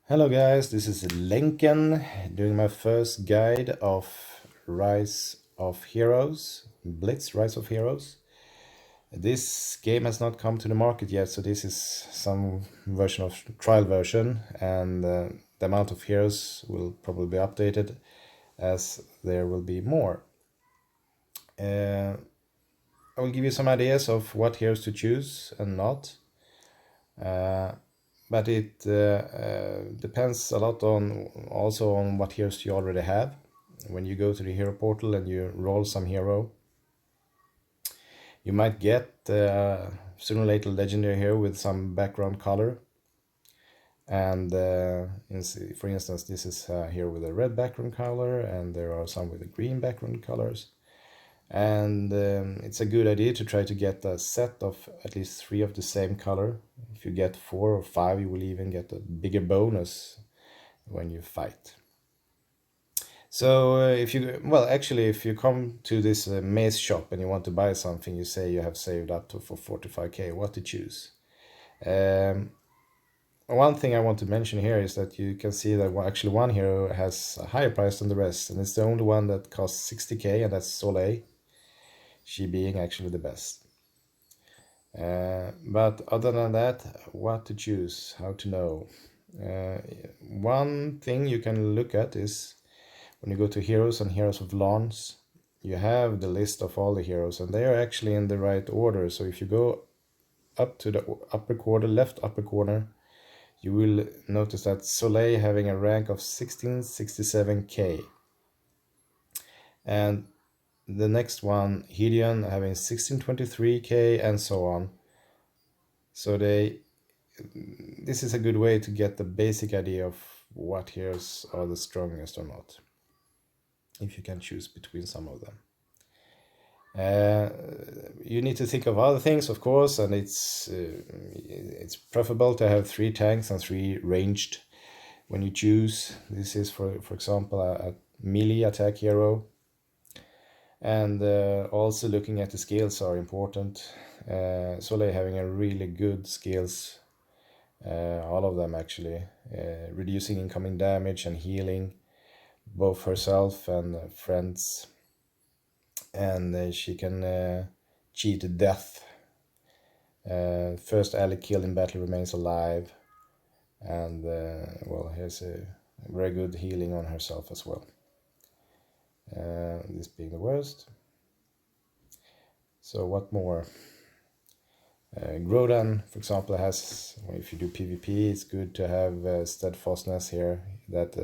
Hello guys, this is Lenken doing my first guide of Rise of Heroes, Blitz Rise of Heroes. This game has not come to the market yet, so this is some version of trial version, and the amount of heroes will probably be updated as there will be more. I will give you some ideas of what heroes to choose and not. But it depends a lot on also on what heroes you already have. When you go to the hero portal and you roll some hero, you might get sooner or later legendary hero with some background color. And for instance, this is here with a red background color, and there are some with a green background colors. And it's a good idea to try to get a set of at least 3 of the same color. If you get 4 or 5, you will even get a bigger bonus when you fight. So if you come to this maze shop and you want to buy something, you say you have saved up to for 45k, what to choose. One thing I want to mention here is that you can see that actually one hero has a higher price than the rest, and it's the only one that costs 60k, and that's Soleil, she being actually the best. But other than that, what to choose, how to know. One thing you can look at is when you go to Heroes and Heroes of Lawns, you have the list of all the heroes, and they are actually in the right order. So if you go up to the upper corner, left upper corner, you will notice that Soleil having a rank of 1667k. And the next one, Hideon, having 1623k, and so on. So this is a good way to get the basic idea of what heroes are the strongest or not, if you can choose between some of them. You need to think of other things, of course, and it's preferable to have 3 tanks and 3 ranged when you choose. This is for example a melee attack hero. And also looking at the skills are important. Soleil having a really good skills, all of them actually, reducing incoming damage and healing both herself and friends, and she can cheat death. First ally killed in battle remains alive, and here's a very good healing on herself as well. This being the worst. So what more? Grodan, for example, has, if you do PvP, it's good to have steadfastness here, that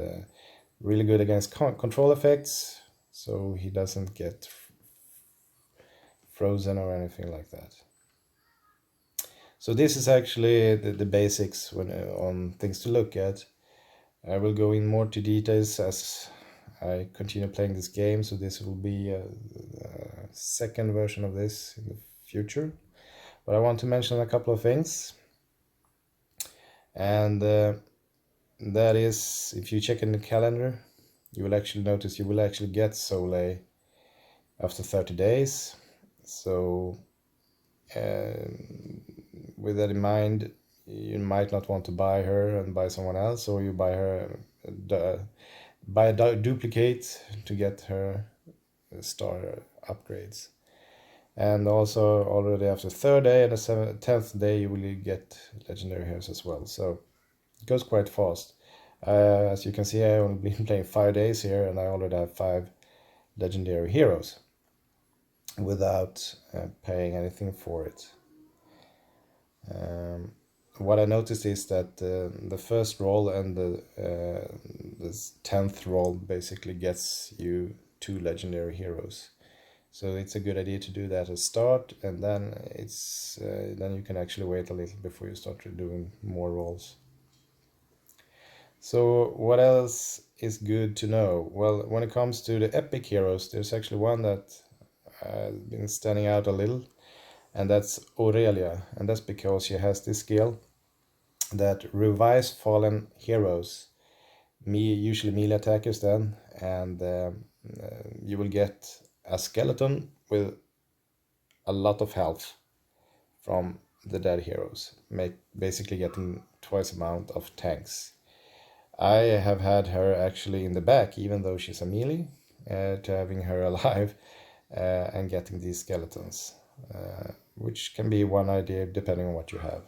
really good against control effects, so he doesn't get frozen or anything like that. So this is actually the basics on things to look at. I will go in more to details as I continue playing this game, so this will be a second version of this in the future. But I want to mention a couple of things, and that is, if you check in the calendar, you will actually notice you will actually get Soleil after 30 days. So with that in mind, you might not want to buy her and buy someone else, or you buy her buy a duplicate to get her star upgrades. And also already after the 3rd day and the 10th day you will get legendary heroes as well, so it goes quite fast. As you can see, I only been playing 5 days here, and I already have 5 legendary heroes without paying anything for it. What I noticed is that the first roll and the 10th roll basically gets you 2 legendary heroes. So it's a good idea to do that at start, and then then you can actually wait a little before you start doing more rolls. So what else is good to know? Well, when it comes to the epic heroes, there's actually one that has been standing out a little, and that's Aurelia, and that's because she has this skill that revives fallen heroes, usually melee attackers then, and you will get a skeleton with a lot of health from the dead heroes, basically getting twice amount of tanks. I have had her actually in the back, even though she's a melee, to having her alive and getting these skeletons, which can be one idea depending on what you have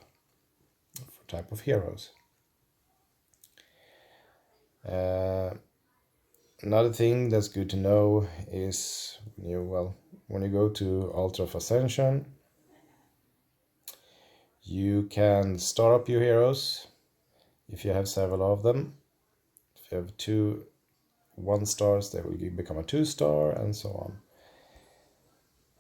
for type of heroes. Another thing that's good to know is when you go to Altar of Ascension, you can star up your heroes if you have several of them. If you have 2 1-stars, they will become a 2-star, and so on.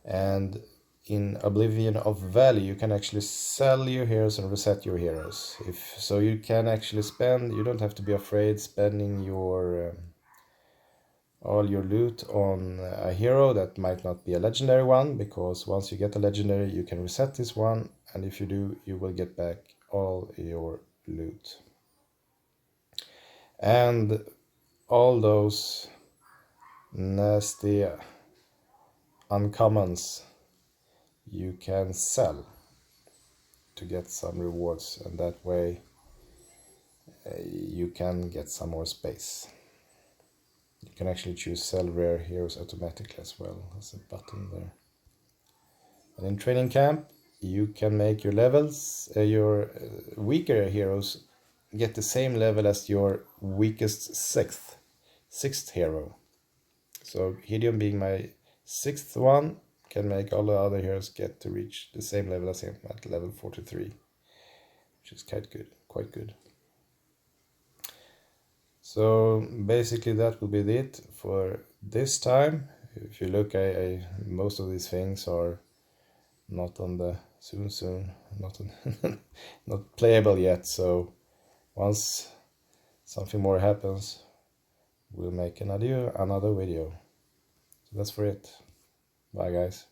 And in Oblivion of Valley, you can actually sell your heroes and reset your heroes. So you can actually spend, you don't have to be afraid spending your all your loot on a hero that might not be a legendary one, because once you get a legendary, you can reset this one, and if you do, you will get back all your loot. And all those nasty uncommons you can sell to get some rewards, and that way you can get some more space. You can actually choose sell rare heroes automatically as well. There's a button there. And in training camp, you can make your levels, your weaker heroes get the same level as your weakest sixth hero. So Hideon, being my 6th one, can make all the other heroes get to reach the same level as him at level 43, which is quite good. So basically that will be it for this time. If you look, most of these things are not on the soon, not playable yet. So once something more happens, we'll make another video. So that's for it. Bye guys.